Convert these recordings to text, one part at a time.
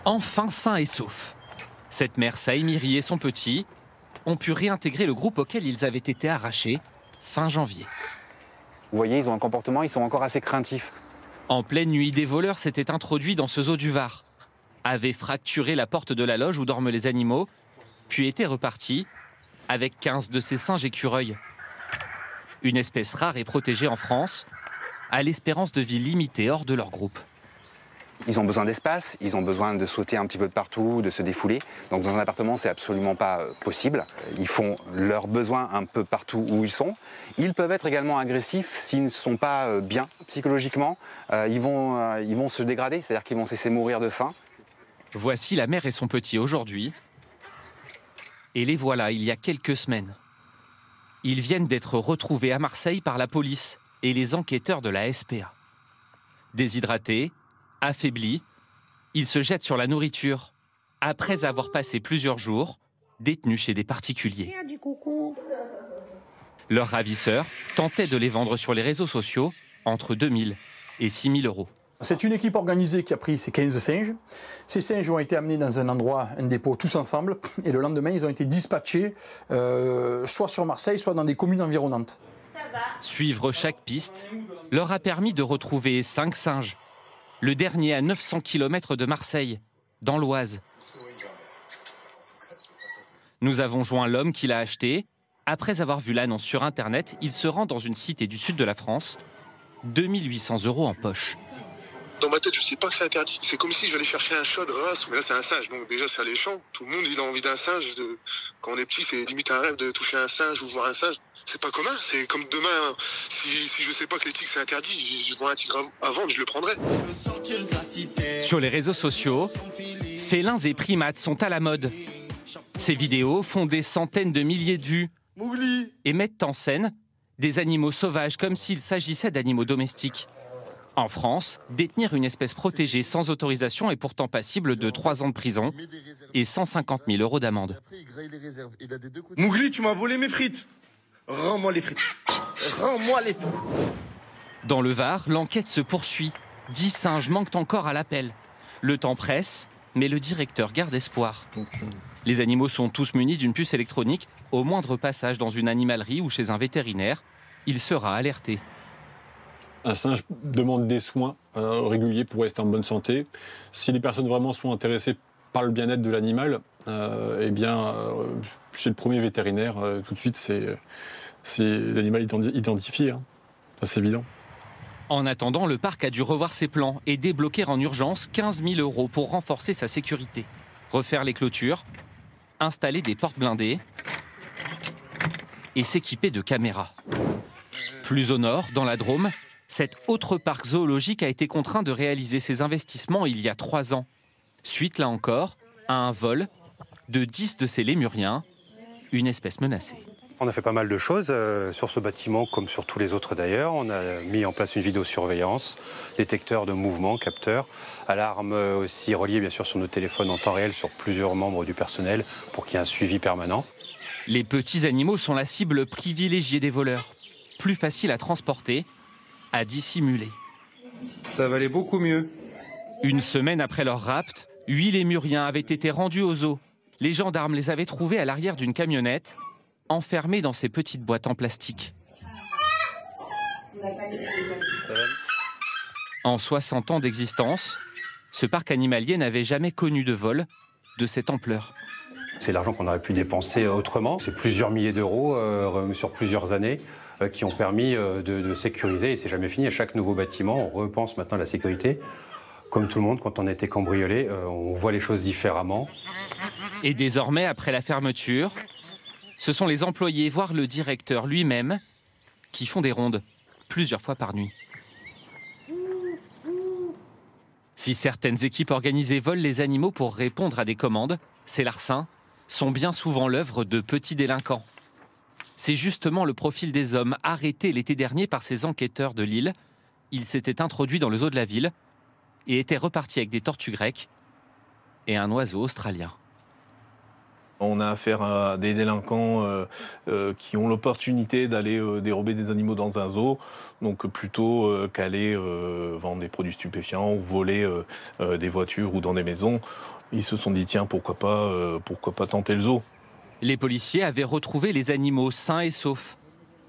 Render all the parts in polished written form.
Enfin sain et sauf. Cette mère Saïmiri et son petit ont pu réintégrer le groupe auquel ils avaient été arrachés fin janvier. Vous voyez, ils ont un comportement, ils sont encore assez craintifs. En pleine nuit, des voleurs s'étaient introduits dans ce zoo du Var, avaient fracturé la porte de la loge où dorment les animaux, puis étaient repartis avec 15 de ces singes écureuils. Une espèce rare et protégée en France, à l'espérance de vie limitée hors de leur groupe. Ils ont besoin d'espace, ils ont besoin de sauter un petit peu de partout, de se défouler. Donc dans un appartement, c'est absolument pas possible. Ils font leurs besoins un peu partout où ils sont. Ils peuvent être également agressifs s'ils ne sont pas bien psychologiquement. Ils vont se dégrader, c'est-à-dire qu'ils vont cesser de mourir de faim. Voici la mère et son petit aujourd'hui. Et les voilà il y a quelques semaines. Ils viennent d'être retrouvés à Marseille par la police et les enquêteurs de la SPA. Déshydratés, affaiblis, ils se jettent sur la nourriture après avoir passé plusieurs jours détenus chez des particuliers. Leurs ravisseurs tentaient de les vendre sur les réseaux sociaux entre 2 000 et 6 000 euros. C'est une équipe organisée qui a pris ces 15 singes. Ces singes ont été amenés dans un endroit, un dépôt, tous ensemble. Et le lendemain, ils ont été dispatchés soit sur Marseille, soit dans des communes environnantes. Suivre chaque piste leur a permis de retrouver 5 singes. Le dernier à 900 km de Marseille, dans l'Oise. Nous avons joint l'homme qui l'a acheté. Après avoir vu l'annonce sur Internet, il se rend dans une cité du sud de la France. 2 800 € en poche. Dans ma tête, je sais pas que c'est interdit. C'est comme si j'allais chercher un chat de race, mais là c'est un singe, donc déjà c'est alléchant. Tout le monde il a envie d'un singe. Quand on est petit, c'est limite un rêve de toucher un singe ou voir un singe. C'est pas commun, c'est comme demain, si je sais pas que les tigres c'est interdit, je vois un tigre à vendre, je le prendrai. Sur les réseaux sociaux, félins et primates sont à la mode. Ces vidéos font des centaines de milliers de vues et mettent en scène des animaux sauvages comme s'il s'agissait d'animaux domestiques. En France, détenir une espèce protégée sans autorisation est pourtant passible de 3 ans de prison et 150 000 € d'amende. Mowgli, tu m'as volé mes frites. Rends-moi les frites. Rends-moi les frites. Dans le Var, l'enquête se poursuit. 10 singes manquent encore à l'appel. Le temps presse, mais le directeur garde espoir. Les animaux sont tous munis d'une puce électronique. Au moindre passage dans une animalerie ou chez un vétérinaire, il sera alerté. Un singe demande des soins réguliers pour rester en bonne santé. Si les personnes vraiment sont intéressées par le bien-être de l'animal, eh bien, chez le premier vétérinaire, tout de suite, c'est l'animal identifié. Hein. C'est évident. En attendant, le parc a dû revoir ses plans et débloquer en urgence 15 000 € pour renforcer sa sécurité. Refaire les clôtures, installer des portes blindées et s'équiper de caméras. Plus au nord, dans la Drôme, cet autre parc zoologique a été contraint de réaliser ses investissements il y a 3 ans. Suite, là encore, à un vol de 10 de ces lémuriens, une espèce menacée. On a fait pas mal de choses sur ce bâtiment, comme sur tous les autres d'ailleurs. On a mis en place une vidéosurveillance, détecteur de mouvement, capteur, alarme aussi reliée bien sûr sur nos téléphones en temps réel sur plusieurs membres du personnel pour qu'il y ait un suivi permanent. Les petits animaux sont la cible privilégiée des voleurs. Plus facile à transporter, à dissimuler. Ça valait beaucoup mieux. Une semaine après leur rapt, 8 lémuriens avaient été rendus au zoo. Les gendarmes les avaient trouvés à l'arrière d'une camionnette, enfermés dans ces petites boîtes en plastique. En 60 ans d'existence, ce parc animalier n'avait jamais connu de vol de cette ampleur. C'est l'argent qu'on aurait pu dépenser autrement. C'est plusieurs milliers d'euros sur plusieurs années qui ont permis de sécuriser, et c'est jamais fini. À chaque nouveau bâtiment, on repense maintenant à la sécurité. Comme tout le monde, quand on a été cambriolé, on voit les choses différemment. Et désormais, après la fermeture, ce sont les employés, voire le directeur lui-même, qui font des rondes, plusieurs fois par nuit. Si certaines équipes organisées volent les animaux pour répondre à des commandes, ces larcins sont bien souvent l'œuvre de petits délinquants. C'est justement le profil des hommes arrêtés l'été dernier par ces enquêteurs de Lille. Ils s'étaient introduits dans le zoo de la ville et étaient repartis avec des tortues grecques et un oiseau australien. On a affaire à des délinquants qui ont l'opportunité d'aller dérober des animaux dans un zoo, donc plutôt qu'aller vendre des produits stupéfiants ou voler des voitures ou dans des maisons. Ils se sont dit tiens, pourquoi pas tenter le zoo. Les policiers avaient retrouvé les animaux sains et saufs.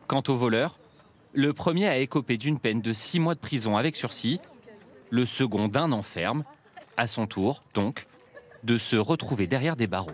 Quant au voleur, le premier a écopé d'une peine de 6 mois de prison avec sursis, le second d'1 an ferme, à son tour, donc, de se retrouver derrière des barreaux.